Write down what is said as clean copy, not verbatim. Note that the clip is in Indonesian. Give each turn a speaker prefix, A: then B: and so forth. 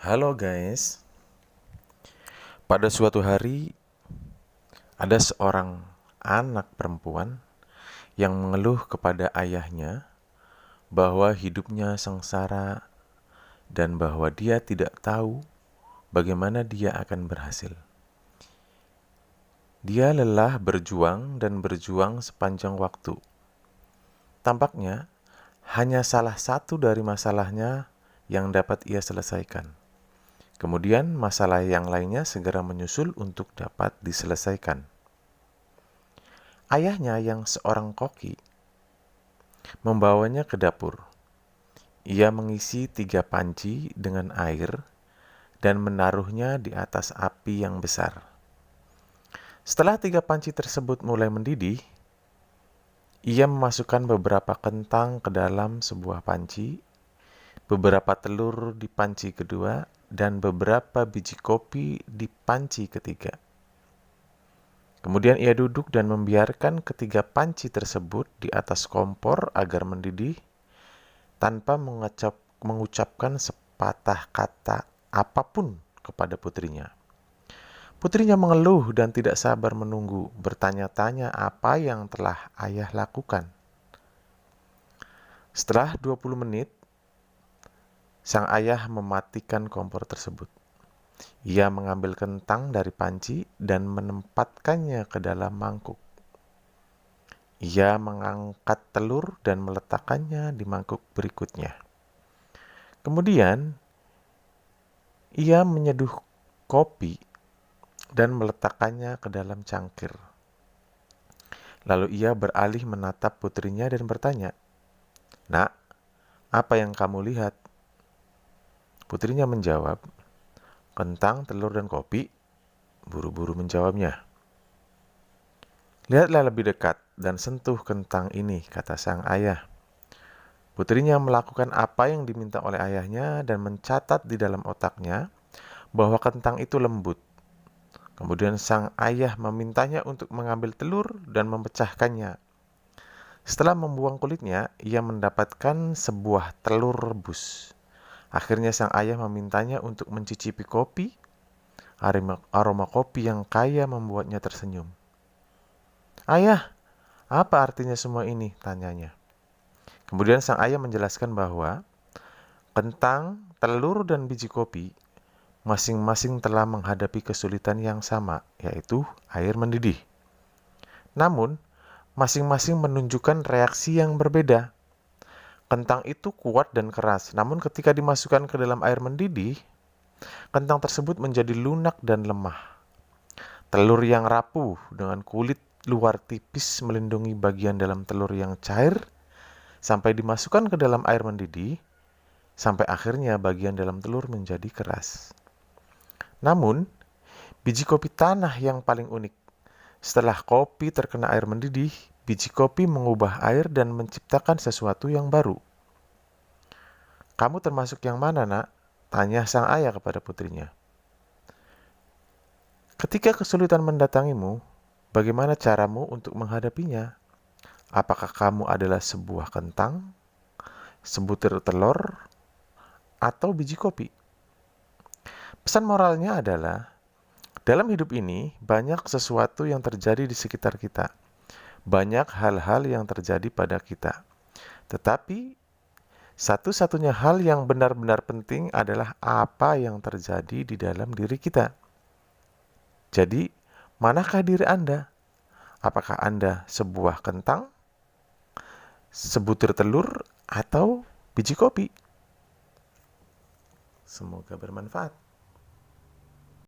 A: Halo guys, pada suatu hari ada seorang anak perempuan yang mengeluh kepada ayahnya bahwa hidupnya sengsara dan bahwa dia tidak tahu bagaimana dia akan berhasil. Dia lelah berjuang dan berjuang sepanjang waktu. Tampaknya hanya salah satu dari masalahnya yang dapat ia selesaikan. Kemudian masalah yang lainnya segera menyusul untuk dapat diselesaikan. Ayahnya yang seorang koki membawanya ke dapur. Ia mengisi 3 panci dengan air dan menaruhnya di atas api yang besar. Setelah 3 panci tersebut mulai mendidih, ia memasukkan beberapa kentang ke dalam sebuah panci, beberapa telur di panci kedua, dan beberapa biji kopi di panci ketiga. Kemudian ia duduk dan membiarkan ketiga panci tersebut di atas kompor agar mendidih tanpa mengucapkan sepatah kata apapun kepada putrinya. Putrinya mengeluh dan tidak sabar menunggu, bertanya-tanya apa yang telah ayah lakukan. Setelah 20 menit, sang ayah mematikan kompor tersebut. Ia mengambil kentang dari panci dan menempatkannya ke dalam mangkuk. Ia mengangkat telur dan meletakkannya di mangkuk berikutnya. Kemudian, ia menyeduh kopi dan meletakkannya ke dalam cangkir. Lalu ia beralih menatap putrinya dan bertanya, "Nak, apa yang kamu lihat?" Putrinya menjawab, "Kentang, telur, dan kopi." Buru-buru menjawabnya. "Lihatlah lebih dekat dan sentuh kentang ini," kata sang ayah. Putrinya melakukan apa yang diminta oleh ayahnya dan mencatat di dalam otaknya bahwa kentang itu lembut. Kemudian sang ayah memintanya untuk mengambil telur dan memecahkannya. Setelah membuang kulitnya, ia mendapatkan sebuah telur rebus. Akhirnya sang ayah memintanya untuk mencicipi kopi. Aroma kopi yang kaya membuatnya tersenyum. "Ayah, apa artinya semua ini?" tanyanya. Kemudian sang ayah menjelaskan bahwa kentang, telur, dan biji kopi masing-masing telah menghadapi kesulitan yang sama, yaitu air mendidih. Namun, masing-masing menunjukkan reaksi yang berbeda. Kentang itu kuat dan keras, namun ketika dimasukkan ke dalam air mendidih, kentang tersebut menjadi lunak dan lemah. Telur yang rapuh dengan kulit luar tipis melindungi bagian dalam telur yang cair sampai dimasukkan ke dalam air mendidih, sampai akhirnya bagian dalam telur menjadi keras. Namun, biji kopi tanah yang paling unik. Setelah kopi terkena air mendidih, biji kopi mengubah air dan menciptakan sesuatu yang baru. "Kamu termasuk yang mana, Nak?" tanya sang ayah kepada putrinya. "Ketika kesulitan mendatangimu, bagaimana caramu untuk menghadapinya? Apakah kamu adalah sebuah kentang, sebutir telur, atau biji kopi?" Pesan moralnya adalah, dalam hidup ini banyak sesuatu yang terjadi di sekitar kita. Banyak hal-hal yang terjadi pada kita. Tetapi satu-satunya hal yang benar-benar penting adalah apa yang terjadi di dalam diri kita. Jadi, manakah diri Anda? Apakah Anda sebuah kentang, sebutir telur, atau biji kopi? Semoga bermanfaat.